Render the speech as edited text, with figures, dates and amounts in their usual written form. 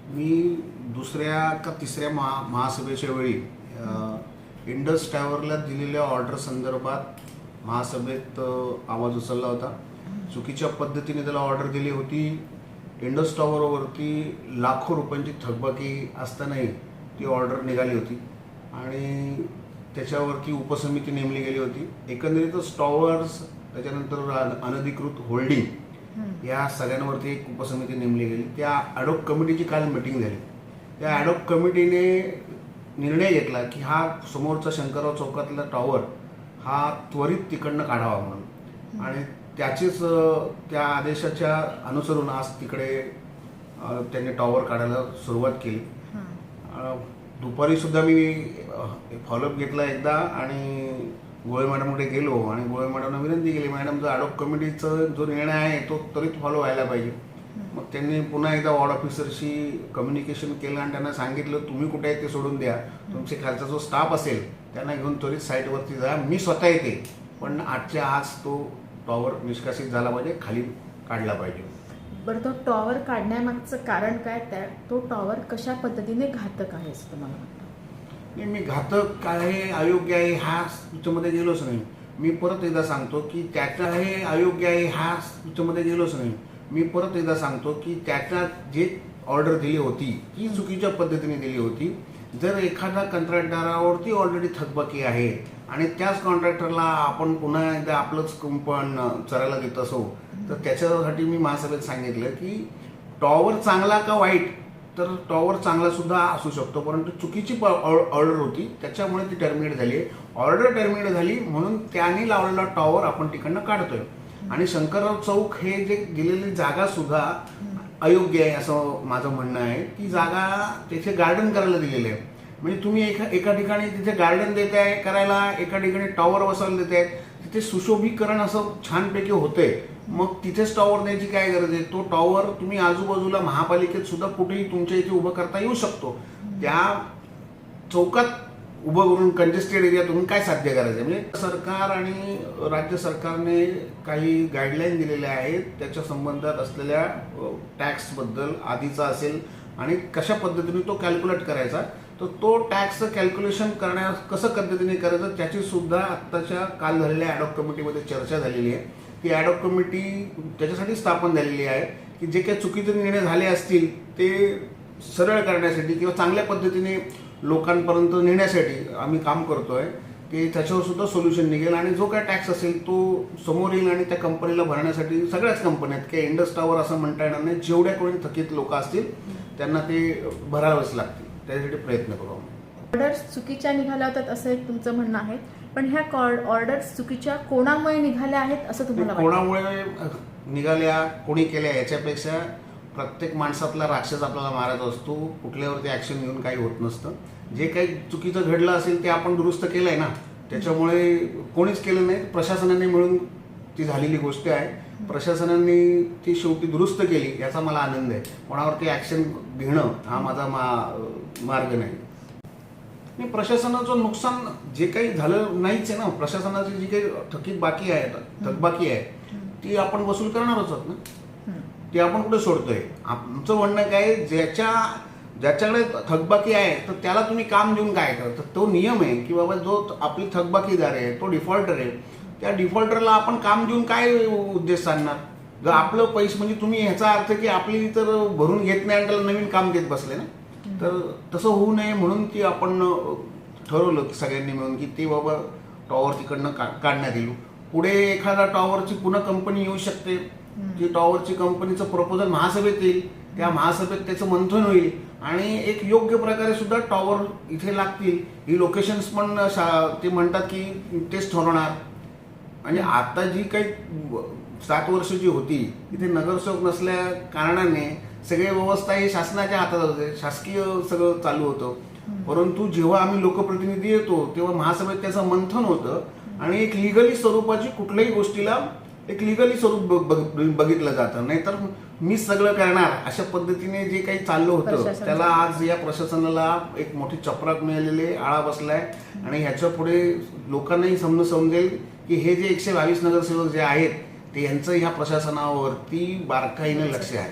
मी दुसऱ्या का तिसऱ्या महासभेच्या वेळी इंडस टावरला दिलेल्या ऑर्डर संदर्भात महासभेत आवाज उचलला होता. चुकीच्या पद्धतीने त्याला ऑर्डर दिली होती. इंडस टावरवरती लाखो रुपयांची थकबाकी असतानाही ती ऑर्डर निघाली होती आणि त्याच्यावरती उपसमिती नेमली गेली होती. एकंदरीतच टॉवर्स, त्याच्यानंतर अनधिकृत होल्डिंग, या सगळ्यांवरती एक उपसमिती नेमली गेली. त्या ॲडॉक कमिटीची काल मीटिंग झाली. त्या ॲडॉक कमिटीने निर्णय घेतला की हा समोरचा शंकरराव चौकातला टॉवर हा त्वरित तिकडनं काढावा म्हणून, आणि त्याचीच त्या आदेशाच्या अनुसरून आज तिकडे त्यांनी टॉवर काढायला सुरुवात केली. दुपारी सुद्धा मी फॉलोअप घेतला एकदा आणि गोळे मॅडमकडे गेलो आणि गोळे मॅडमला विनंती केली, मॅडम जो ॲडॉक कमिटीचा जो निर्णय आहे तो त्वरित फॉलो व्हायला पाहिजे. मग त्यांनी पुन्हा एकदा वॉर्ड ऑफिसरशी कम्युनिकेशन केलं आणि त्यांना सांगितलं तुम्ही कुठे आहे ते सोडून द्या, तुमचे खालचा जो स्टाफ असेल त्यांना घेऊन त्वरित साईटवरती जा, मी स्वतः येते, पण आजच्या आज तो टॉवर निष्कासित झाला पाहिजे, खाली काढला पाहिजे. बरं, तो टॉवर काढण्यामागचं कारण काय? तो टॉवर कशा पद्धतीने घातक आहे असं तुम्हाला वाटतं? मी घातक काय आहे, अयोग्य आहे ह्या त्याच्यामध्ये गेलोच नाही. मी परत एकदा सांगतो की त्याच्या हे अयोग्य आहे ह्या त्याच्यामध्ये गेलोच नाही. मी परत एकदा सांगतो की त्याच्या जे ऑर्डर दिली होती ती चुकीच्या पद्धतीने दिली होती. जर एखादा कंत्राटदारावरती ऑलरेडी थकबाकी आहे आणि त्याच कॉन्ट्रॅक्टरला आपण पुन्हा एकदा आपलंच कुंपण चरायला देत असो, तर त्याच्यासाठी मी महासभेत सांगितलं की टॉवर चांगला का वाईट, तर टॉवर चांगला सुद्धा असू शकतो, परंतु चुकीची ऑर्डर होती त्याच्यामुळे ती टर्मिनेट झाली. ऑर्डर टर्मिनेट झाली म्हणून त्याने लावलेला टॉवर आपण तिकडनं काढतोय. आणि शंकरराव चौक हे जे दिलेली जागा सुद्धा अयोग्य आहे असं माझं म्हणणं आहे. ती जागा तिथे गार्डन करायला दिलेली आहे. म्हणजे तुम्ही एका ठिकाणी तिथे गार्डन देताय करायला, एका ठिकाणी टॉवर बसवायला देताय, तिथे सुशोभीकरण असं छानपैकी होतंय, मग तिथेच टॉवर द्यायची काय गरज आहे? तो टॉवर तुम्ही आजूबाजूला महापालिकेत सुद्धा कुठेही तुमच्या इथे उभं करता येऊ शकतो. त्या चौकात उभं करून कंजेस्टेड एरियातून काय साध्य करायचं? म्हणजे सरकार आणि राज्य सरकारने काही गाईडलाईन दिलेल्या आहेत त्याच्या संबंधात असलेल्या टॅक्सबद्दल आधीचा असेल आणि कशा पद्धतीने तो कॅल्क्युलेट करायचा, तर तो टॅक्सचं कॅल्क्युलेशन करण्यास कसं पद्धतीने करायचं त्याची सुद्धा आत्ताच्या काल झालेल्या ॲडॉक कमिटीमध्ये चर्चा झालेली आहे. ती ॲडॉक कमिटी त्याच्यासाठी स्थापन झालेली आहे की जे काही चुकीचे निर्णय झाले असतील ते सरळ करण्यासाठी किंवा चांगल्या पद्धतीने लोकांपर्यंत नेण्यासाठी आम्ही काम करतोय, की त्याच्यावर सुद्धा सोल्युशन निघेल आणि जो काय टॅक्स असेल तो समोर येईल आणि त्या कंपनीला भरण्यासाठी सगळ्याच कंपन्यात काही इंडस टावर असं म्हणता येणार नाही, जेवढ्या कोणी थकीत लोक असतील त्यांना ते भरावेच लागतील, त्यासाठी प्रयत्न करू. ऑर्डर्स चुकीच्या निघाल्या होतात असं एक तुमचं म्हणणं आहे, पण ह्या ऑर्डर्स चुकीच्या कोणामुळे निघाल्या आहेत असं तुम्हाला वाटतं? कोणामुळे निघाल्या, कोणी केल्या याच्यापेक्षा प्रत्येक माणसातला राक्षस आपल्याला मारायचा असतो. कुठल्यावरती ॲक्शन घेऊन काही होत नसतं. जे काही चुकीचं घडलं असेल ते आपण दुरुस्त केलं आहे ना, त्याच्यामुळे कोणीच केलं नाही, प्रशासनाने मिळून ती झालेली गोष्ट आहे. प्रशासनाने ती शेवटी दुरुस्त केली याचा मला आनंद आहे. कोणावरती ॲक्शन घेणं हा माझा मार्ग नाही. प्रशासनाचं नुकसान जे काही झालं नाहीच आहे ना, प्रशासनाची जी काही थकबाकी आहे ती आपण वसूल करणारच आहोत ना, ते आपण कुठे सोडतोय? आमचं म्हणणं काय, ज्याच्याकडे थकबाकी आहे तर त्याला तुम्ही काम देऊन काय करता? तो नियम आहे की बाबा जो आपली थकबाकीदार आहे तो डिफॉल्टर आहे, त्या डिफॉल्टरला आपण काम देऊन काय उद्देश साधणार? जर आपलं पैसे म्हणजे तुम्ही ह्याचा अर्थ की आपली तर भरून घेत नाही आणि त्याला नवीन काम घेत बसले ना, तर तसं होऊ नये म्हणून ती आपण ठरवलं की सगळ्यांनी मिळून की ते बाबा टॉवर तिकडनं काढण्यात येईल. पुढे एखादा टॉवरची पुन्हा कंपनी येऊ शकते, ती टॉवरची कंपनीचं प्रपोजल महासभेत येईल, त्या महासभेत त्याचं मंथन होईल आणि एक योग्य प्रकारे सुद्धा टॉवर इथे लागतील. ही लोकेशन्स पण ते म्हणतात की तेच ठरवणार. म्हणजे आता जी काही 7 वर्ष जी होती इथे नगरसेवक नसल्या कारणाने सगळी व्यवस्था ही शासनाच्या हातात होते, शासकीय सगळं चालू होतं. परंतु जेव्हा आम्ही लोकप्रतिनिधी येतो तेव्हा महासभेत त्याचं मंथन होतं आणि एक लिगली स्वरूपाची कुठल्याही गोष्टीला एक लिगली स्वरूप बघितलं जातं. नाहीतर मी सगळं करणार अशा पद्धतीने जे काही चाललं होतं त्याला आज या प्रशासनाला एक मोठी चपराक मिळालेली, आळा बसलाय आणि ह्याच्या पुढे लोकांनाही समजेल की हे जे 122 नगरसेवक जे आहेत ते यांचं ह्या प्रशासनावरती बारकाईने लक्ष आहे.